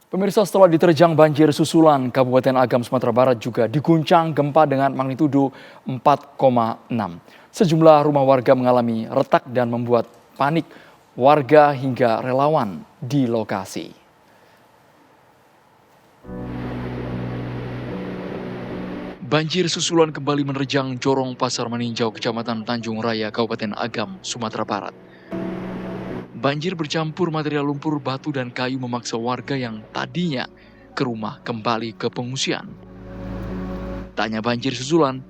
Pemirsa, setelah diterjang banjir susulan, Kabupaten Agam, Sumatera Barat juga diguncang gempa dengan magnitudo 4,6. Sejumlah rumah warga mengalami retak dan membuat panik warga hingga relawan di lokasi. Banjir susulan kembali menerjang Jorong Pasar Meninjau, Kecamatan Tanjung Raya, Kabupaten Agam, Sumatera Barat. Banjir bercampur material lumpur, batu, dan kayu memaksa warga yang tadinya ke rumah kembali ke pengungsian. Tak hanya banjir susulan,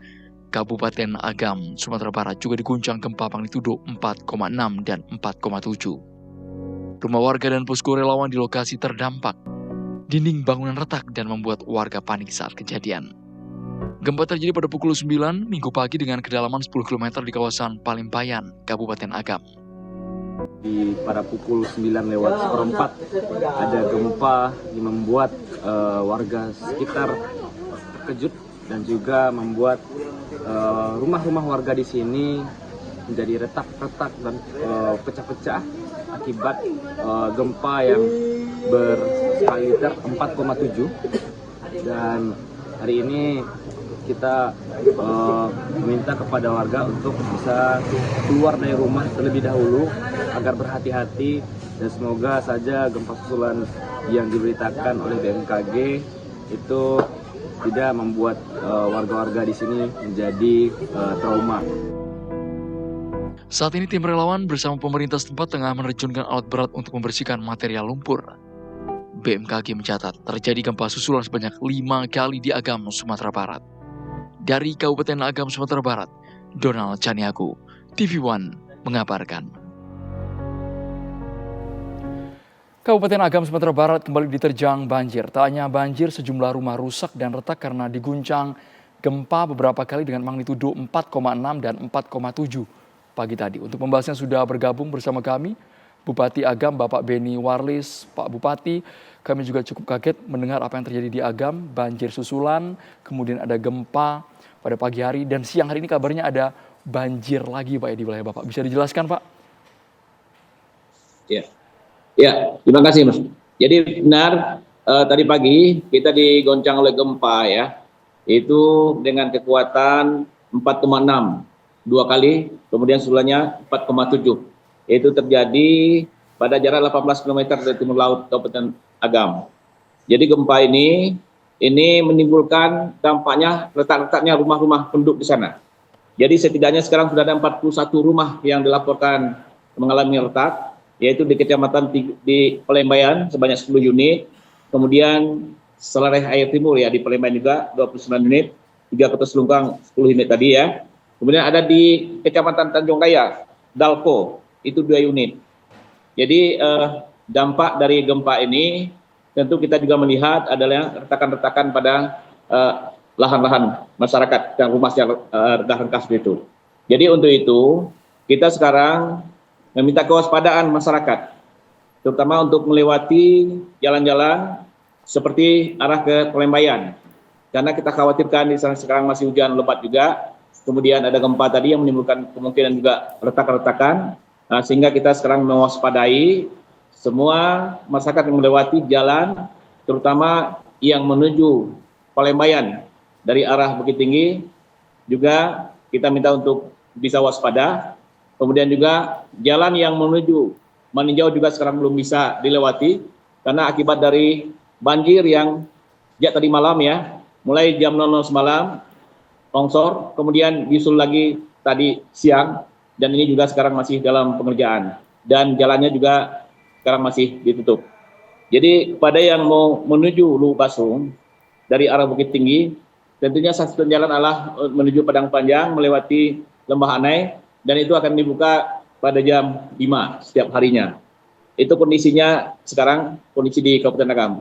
Kabupaten Agam, Sumatera Barat juga diguncang gempa magnitudo 4,6 dan 4,7. Rumah warga dan posko relawan di lokasi terdampak. Dinding bangunan retak dan membuat warga panik saat kejadian. Gempa terjadi pada pukul 9 Minggu pagi dengan kedalaman 10 km di kawasan Palimpayan, Kabupaten Agam. Pada pukul 9:04 ada gempa yang membuat warga sekitar terkejut dan juga membuat rumah-rumah warga di sini menjadi retak-retak dan pecah-pecah akibat gempa yang berskala Richter 4,7. Dan hari ini kita meminta kepada warga untuk bisa keluar dari rumah terlebih dahulu agar berhati-hati, dan semoga saja gempa susulan yang diberitakan oleh BMKG itu tidak membuat warga-warga di sini menjadi trauma. Saat ini tim relawan bersama pemerintah setempat tengah menerjunkan alat berat untuk membersihkan material lumpur. BMKG mencatat terjadi gempa susulan sebanyak 5 kali di Agam, Sumatera Barat. Dari Kabupaten Agam, Sumatera Barat, Donald Caniago, TV One mengabarkan. Kabupaten Agam, Sumatera Barat kembali diterjang banjir. Tak hanya banjir, sejumlah rumah rusak dan retak karena diguncang gempa beberapa kali dengan magnitudo 4,6 dan 4,7 pagi tadi. Untuk membahasnya sudah bergabung bersama kami Bupati Agam, Bapak Beni Warlis. Pak Bupati, kami juga cukup kaget mendengar apa yang terjadi di Agam, banjir susulan, kemudian ada gempa pada pagi hari, dan siang hari ini kabarnya ada banjir lagi Pak di wilayah Bapak. Bisa dijelaskan Pak? Ya, terima kasih Mas. Jadi benar, tadi pagi kita digoncang oleh gempa ya, itu dengan kekuatan 4,6 dua kali, kemudian susulannya 4,7. Itu terjadi pada jarak 18 km dari timur laut Kabupaten Agam. Jadi gempa ini menimbulkan dampaknya retak-retaknya rumah-rumah penduduk di sana. Jadi setidaknya sekarang sudah ada 41 rumah yang dilaporkan mengalami retak, yaitu di Kecamatan di Pelembayan sebanyak 10 unit, kemudian Selareh Air Timur ya di Pelembayan juga 29 unit, 3 Kota Selungkang 10 unit tadi ya. Kemudian ada di Kecamatan Tanjung Raya, Dalko, itu 2 unit. Jadi dampak dari gempa ini tentu kita juga melihat adalah retakan-retakan pada lahan-lahan masyarakat yang rumah yang rengkas itu. Jadi untuk itu kita sekarang meminta kewaspadaan masyarakat, terutama untuk melewati jalan-jalan seperti arah ke Pelembayan, karena kita khawatirkan di sana sekarang masih hujan lebat juga. Kemudian ada gempa tadi yang menimbulkan kemungkinan juga retakan-retakan, sehingga kita sekarang mewaspadai semua masyarakat yang melewati jalan, terutama yang menuju Pelembayan dari arah Bukit Tinggi, juga kita minta untuk bisa waspada. Kemudian juga jalan yang menuju Meninjau juga sekarang belum bisa dilewati karena akibat dari banjir yang sejak tadi malam ya, mulai jam 00 semalam longsor, kemudian disul lagi tadi siang, dan ini juga sekarang masih dalam pengerjaan dan jalannya juga sekarang masih ditutup. Jadi pada yang mau menuju Luwu Basung dari arah Bukit Tinggi, tentunya satu jalan adalah menuju Padang Panjang melewati Lembah Anai, dan itu akan dibuka pada jam 5 setiap harinya. Itu kondisinya sekarang, kondisi di Kabupaten Agam.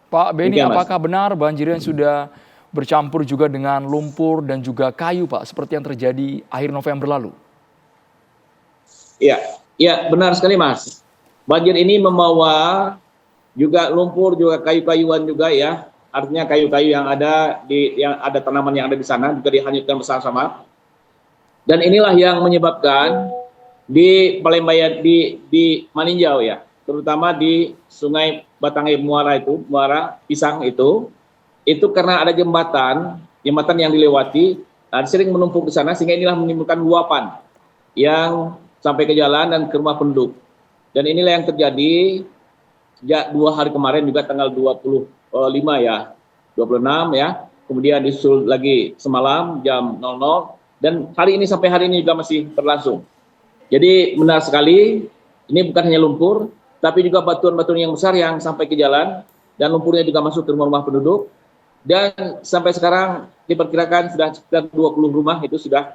Pak Beni, apakah benar banjirnya sudah bercampur juga dengan lumpur dan juga kayu Pak, seperti yang terjadi akhir November lalu? Iya, benar sekali Mas. Banjir ini membawa juga lumpur, juga kayu-kayuan juga ya. Artinya kayu-kayu yang ada tanaman yang ada di sana juga dihanyutkan bersama-sama. Dan inilah yang menyebabkan di Pelembayan di Meninjau ya, terutama di Sungai Batangai Muara Pisang itu karena ada jembatan yang dilewati, sering menumpuk di sana sehingga inilah menimbulkan luapan yang sampai ke jalan dan ke rumah penduduk. Dan inilah yang terjadi sejak 2 hari kemarin juga tanggal 25 ya, 26 ya, kemudian disusul lagi semalam jam 00 dan hari ini sampai hari ini juga masih berlangsung. Jadi benar sekali, ini bukan hanya lumpur, tapi juga batuan-batuan yang besar yang sampai ke jalan dan lumpurnya juga masuk ke rumah-rumah penduduk. Dan sampai sekarang diperkirakan sudah sekitar 20 rumah itu sudah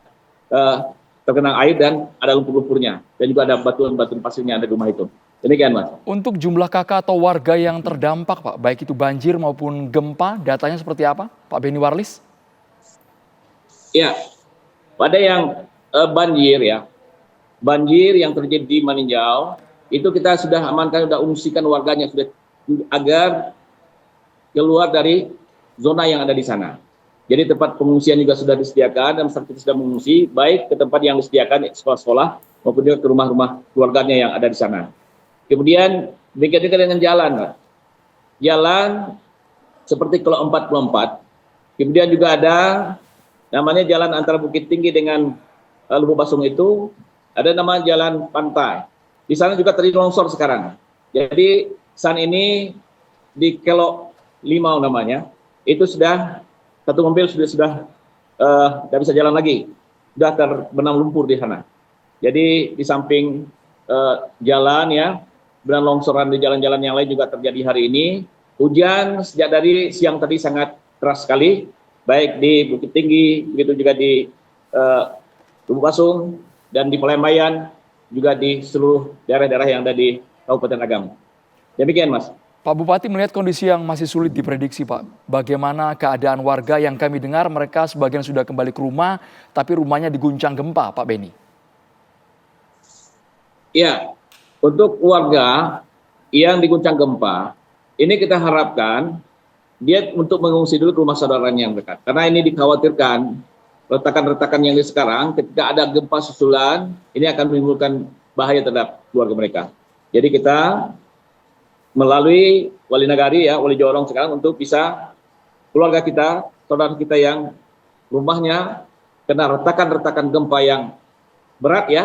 terkena air dan ada lumpur-lumpurnya. Dan juga ada batuan-batuan pasirnya ada di rumah itu. Demikian, Mas. Untuk jumlah kakak atau warga yang terdampak, Pak, baik itu banjir maupun gempa, datanya seperti apa, Pak Beni Warlis? Ya, pada yang banjir ya, banjir yang terjadi di Maninjau, itu kita sudah amankan, sudah ungsikan warganya sudah agar keluar dari zona yang ada di sana. Jadi tempat pengungsian juga sudah disediakan dan masyarakat sudah mengungsi baik ke tempat yang disediakan sekolah-sekolah maupun juga ke rumah-rumah keluarganya yang ada di sana. Kemudian demikian juga dengan jalan, Pak. Jalan seperti Kilo 44. Kemudian juga ada namanya jalan antara Bukit Tinggi dengan Lubuk Basung itu ada nama jalan pantai. Di sana juga terjadi longsor sekarang. Jadi saat ini di Kilo 5 namanya itu sudah satu mobil sudah tidak bisa jalan lagi, sudah terbenam lumpur di sana. Jadi di samping jalan ya, dan longsoran di jalan-jalan yang lain juga terjadi hari ini. Hujan sejak dari siang tadi sangat keras sekali, baik di Bukit Tinggi, begitu juga di Lubuk Basung dan di Palembang, juga di seluruh daerah-daerah yang ada di Kabupaten Agam. Demikian, Mas. Pak Bupati, melihat kondisi yang masih sulit diprediksi, Pak, bagaimana keadaan warga yang kami dengar mereka sebagian sudah kembali ke rumah, tapi rumahnya diguncang gempa, Pak Beni? Ya, untuk warga yang diguncang gempa, ini kita harapkan dia untuk mengungsi dulu ke rumah saudaranya yang dekat. Karena ini dikhawatirkan retakan-retakan yang di sekarang, ketika ada gempa susulan, ini akan menimbulkan bahaya terhadap keluarga mereka. Jadi kita melalui wali nagari ya, wali jorong sekarang untuk bisa keluarga kita, saudara kita yang rumahnya kena retakan-retakan gempa yang berat ya,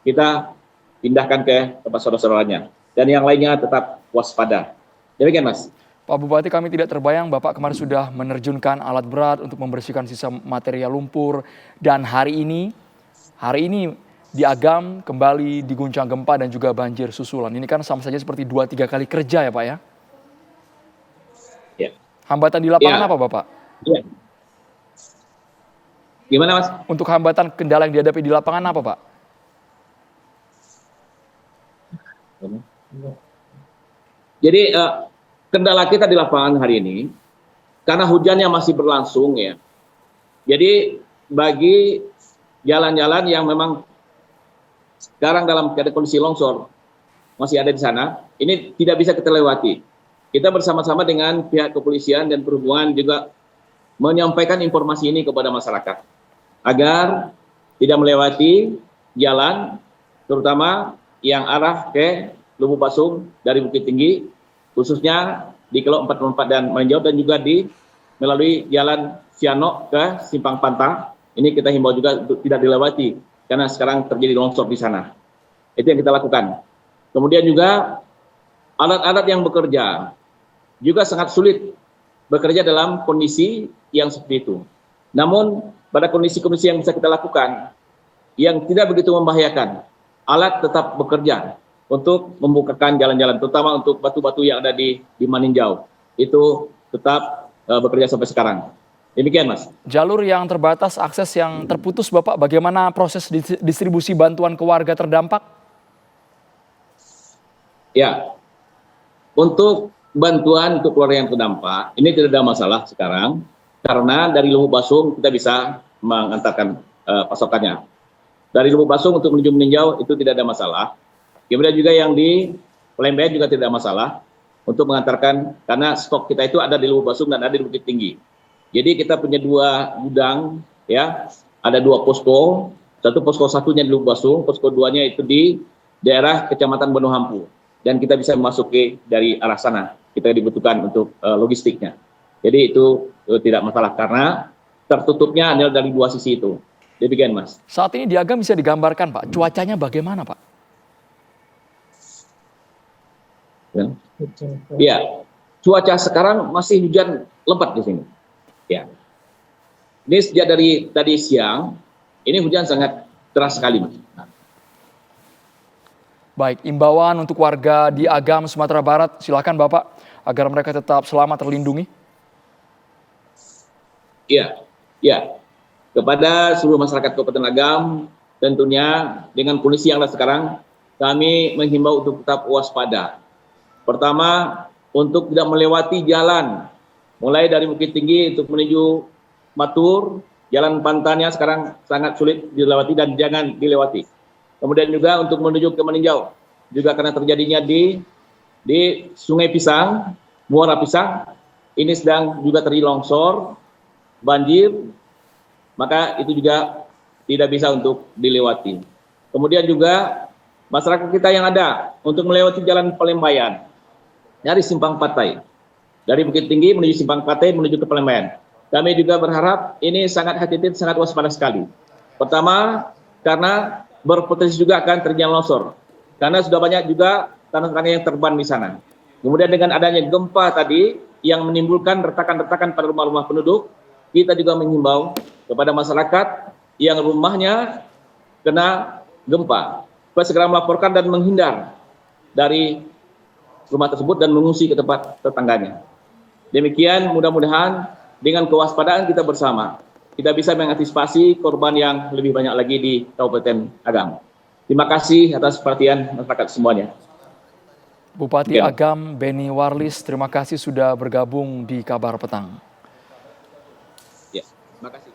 kita pindahkan ke tempat saudara-saudaranya. Dan yang lainnya tetap waspada. Demikian, Mas. Pak Bupati, kami tidak terbayang Bapak kemarin sudah menerjunkan alat berat untuk membersihkan sisa material lumpur dan hari ini di Agam kembali diguncang gempa dan juga banjir susulan. Ini kan sama saja seperti 2-3 kali kerja ya, Pak ya? Ya. Hambatan di lapangan apa, Bapak? Ya. Gimana, Mas? Untuk hambatan kendala yang dihadapi di lapangan apa, Pak? Jadi kendala kita di lapangan hari ini karena hujannya masih berlangsung ya. Jadi bagi jalan-jalan yang memang sekarang dalam keadaan kondisi longsor masih ada di sana, ini tidak bisa kita lewati. Kita bersama-sama dengan pihak kepolisian dan perhubungan juga menyampaikan informasi ini kepada masyarakat agar tidak melewati jalan terutama yang arah ke Lubuk Basung dari Bukit Tinggi, khususnya di Kilo 44 dan Maninjau, dan juga melalui jalan Sianok ke Simpang Panta. Ini kita himbau juga untuk tidak dilewati karena sekarang terjadi longsor di sana. Itu yang kita lakukan. Kemudian juga alat-alat yang bekerja juga sangat sulit bekerja dalam kondisi yang seperti itu. Namun pada kondisi-kondisi yang bisa kita lakukan yang tidak begitu membahayakan, alat tetap bekerja untuk membukakan jalan-jalan, terutama untuk batu-batu yang ada di Maninjau. Itu tetap bekerja sampai sekarang. Demikian, Mas. Jalur yang terbatas, akses yang terputus, Bapak, bagaimana proses distribusi bantuan ke warga terdampak? Ya, untuk bantuan untuk keluarga yang terdampak, ini tidak ada masalah sekarang, karena dari Lubuk Basung kita bisa mengantarkan pasokannya. Dari Lubuk Basung untuk menuju Maninjau itu tidak ada masalah. Kemudian juga yang di Palembang juga tidak ada masalah untuk mengantarkan, karena stok kita itu ada di Lubuk Basung dan ada di Bukit Tinggi. Jadi kita punya 2 gudang, ya, ada 2 posko. Posko satunya di Lubuk Basung, posko 2-nya itu di daerah Kecamatan Bonohampu. dan kita bisa memasuki dari arah sana. Kita dibutuhkan untuk logistiknya. Jadi itu tidak masalah karena tertutupnya adalah dari dua sisi itu. Demikian, Mas. Saat ini di Agam bisa digambarkan, Pak, cuacanya bagaimana, Pak? Ya, cuaca sekarang masih hujan lebat di sini. Ya, ini sejak dari tadi siang, ini hujan sangat deras sekali, Mas. Baik, imbauan untuk warga di Agam, Sumatera Barat, silakan Bapak, agar mereka tetap selamat terlindungi. Iya, ya. Kepada seluruh masyarakat Kabupaten Agam, tentunya dengan kondisi yang ada sekarang, kami menghimbau untuk tetap waspada. Pertama, untuk tidak melewati jalan, mulai dari Bukit Tinggi untuk menuju Matur, jalan pantannya sekarang sangat sulit dilewati dan jangan dilewati. Kemudian juga untuk menuju ke Meninjau, juga karena terjadinya di Sungai Pisang, Muara Pisang, ini sedang juga terjadi longsor, banjir, maka itu juga tidak bisa untuk dilewati. Kemudian juga masyarakat kita yang ada untuk melewati jalan Pelembayan dari Simpang Patai, dari Bukit Tinggi menuju Simpang Patai menuju ke Pelembayan. Kami juga berharap ini sangat hati-hati, sangat waspada sekali. Pertama, karena berpotensi juga akan terjadi longsor, karena sudah banyak juga tanah-tanah yang terban di sana. Kemudian dengan adanya gempa tadi yang menimbulkan retakan-retakan pada rumah-rumah penduduk, kita juga menghimbau kepada masyarakat yang rumahnya kena gempa supaya segera melaporkan dan menghindar dari rumah tersebut dan mengungsi ke tempat tetangganya. Demikian, mudah-mudahan dengan kewaspadaan kita bersama, kita bisa mengantisipasi korban yang lebih banyak lagi di Kabupaten Agam. Terima kasih atas perhatian masyarakat semuanya. Bupati Agam Beni Warlis, terima kasih sudah bergabung di Kabar Petang. Ya, terima kasih.